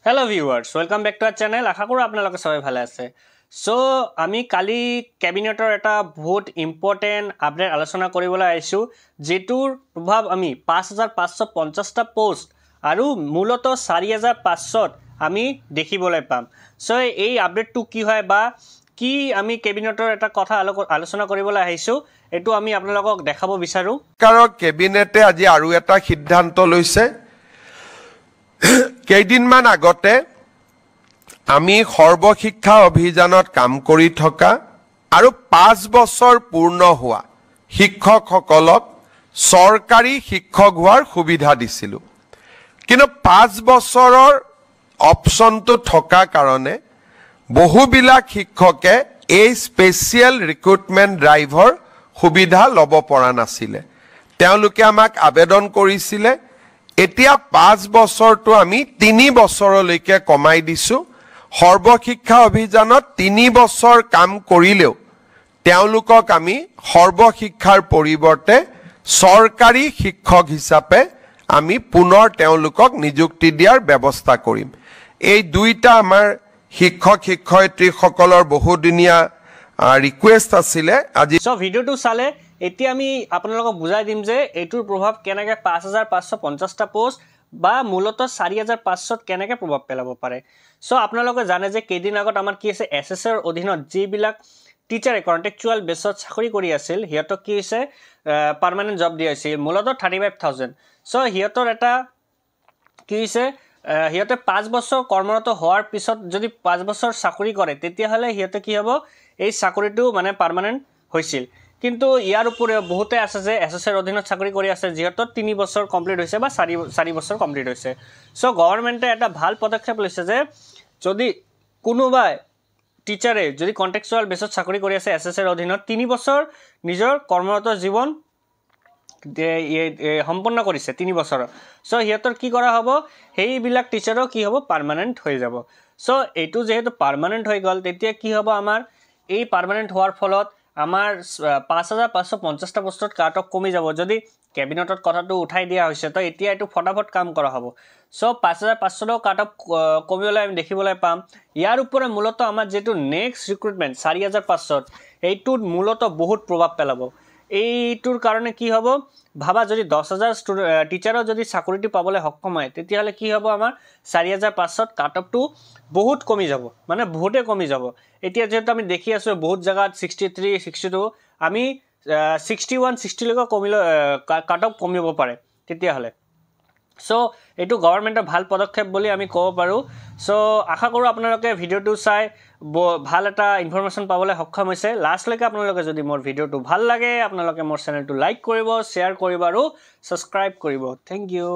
Hello viewers, welcome back to our channel. আশা কৰো আপোনালোকে সবাই ভালে আছে। সো আমি কালি ক্যাবিনেটৰ এটা বহুত ইম্পৰ্টেন্ট আপডেট আলোচনা কৰিবলৈ আইছো যেটোৰ প্ৰভাৱ আমি 5550 টা পোষ্ট আৰু মূলত 4500 আমি দেখিবলৈ পাম। সো এই আপডেটটো কি হয় বা কি আমি ক্যাবিনেটৰ এটা কথা আলোচনা কৰিবলৈ আইছো এটো আমি আপোনালোকক দেখাব বিচাৰো। কাৰণ ক্যাবিনেটে আজি আৰু এটা সিদ্ধান্ত লৈছে। কেইদিনমান আগতে আমি সৰ্বশিক্ষা অভিযানত কাম কৰি থকা আৰু 5 বছৰ পূৰ্ণ হোৱা শিক্ষকসকলক চৰকাৰী শিক্ষক হোৱাৰ সুবিধা দিছিলো। কিন্তু 5 বছৰৰ অপচনটো থকা কাৰণে বহুবিলাক শিক্ষকে এই স্পেশাল ৰিক্ৰুটমেন্ট ড্ৰাইভৰ সুবিধা ল'ব পৰা নাছিলে। তেওঁলোকে আমাক আবেদন কৰিছিলে। এতিয়া 5 বছৰটো আমি 3 বছৰলৈকে কমাই দিছো। সৰ্বশিক্ষা অভিযানত 3 বছৰ কাম কৰিলেও তেওঁলোকক আমি সৰ্বশিক্ষাৰ পৰিৱৰ্তে চৰকাৰী শিক্ষক হিচাপে আমি পুনৰ তেওঁলোকক নিযুক্তি দিয়াৰ ব্যৱস্থা কৰিম। এই দুইটা আমাৰ শিক্ষক শিক্ষয়িত্ৰীসকলৰ বহুদিনীয়া ৰিকুৱেষ্ট আছিলে। আজি সো ভিডিওটো চালে এতিয়া আমি আপোনালোকক বুজাই দিম যে এটোৰ প্ৰভাৱ কেনেকৈ 5550 টা পোষ্ট বা মূলত 4500 কেনেকৈ প্ৰভাৱ পেলাব পাৰে। সো আপোনালোকে জানে যে কেইদিন আগত আমাৰ কি আছে এসএসৰ অধীনত যিবিলাক টিচাৰে কন্ট্ৰাকচুয়াল বেছত চাকৰি কৰি আছিল হিয়তক কি হৈছে পাৰ্মানেন্ট জব দিয়া হৈছিল মূলত 35000। সো হিয়তৰ এটা কি হৈছে হিয়তে 5 বছৰ কৰ্মৰত হোৱাৰ পিছত যদি 5 বছৰ চাকৰি কৰে তেতিয়া হলে হিয়তে কি হ'ব এই চাকৰিটো মানে পাৰ্মানেন্ট হৈছিল। কিন্তু ইয়াৰ উপৰিও বহুতে আছে যে এসএসৰ অধীনত চাকৰি কৰি আছে যিহেতু 3 বছৰ কমপ্লিট হৈছে বা 4 বছৰ কমপ্লিট হৈছে। সো গভৰ্নমেন্টে এটা ভাল পদক্ষেপ লৈছে যে যদি কোনোবাই টিচাৰে যদি কন্ট্ৰাকচুয়াল বেছত চাকৰি কৰি আছে এসএসৰ অধীনত 3 বছৰ নিজৰ কৰ্মৰত জীৱন সম্পন্ন কৰিছে 3 বছৰ। সো হিয়তৰ কি কৰা হ'ব সেইবিলাক টিচাৰও কি হ'ব পাৰ্মানেন্ট হৈ যাব। সো এটো যেহেতু পাৰ্মানেন্ট হৈ গল তেতিয়া কি হ'ব আমাৰ এই পাৰ্মানেন্ট হোৱাৰ ফলত আমাৰ 5550 টা পোষ্টত কাট অফ কমি যাব। যদি ক্যাবিনেটত কথাটো উঠাই দিয়া হৈছে তো এতিয়া এটো ফটাফট কাম কৰা হ'ব। সো 5500 কাট অফ কমিবলৈ আমি দেখিবলৈ পাম। ইয়াৰ উপৰে মূলত আমাৰ যেটো নেক্সট ৰিক্ৰুটমেন্ট 4500 এইটোত মূলত বহুত প্ৰভাৱ পেলাব। এইটোৰ কাৰণে কি হ'ব ভাবা যদি 10000 টিচাৰৰ যদি চাকৰিটো পাবলৈ সক্ষম হয় তেতিয়া হলে কি হ'ব আমাৰ 4500 কাট অফটো বহুত কমি যাব মানে বহুতে কমি যাব। এতিয়া যেহেতু আমি দেখি আছো বহুত জায়গাত 63 62 আমি 61 60 লৈকে কমিলে কাট অফ কমিব পাৰে তেতিয়া হলে। সো এটো গভৰ্নমেন্টৰ ভাল পদক্ষেপ বুলি আমি ক'ব পাৰো। সো আশা কৰো আপোনালোকে ভিডিওটো চাই ভাল এটা ইনফৰমেশন পাবলৈ সক্ষম হৈছে। লাষ্টলৈকে আপোনালোকে যদি মোৰ ভিডিওটো ভাল লাগে আপোনালোকে মোৰ চেনেলটো লাইক কৰিব, শেয়াৰ কৰিব আৰু সাবস্ক্ৰাইব কৰিব। Thank U.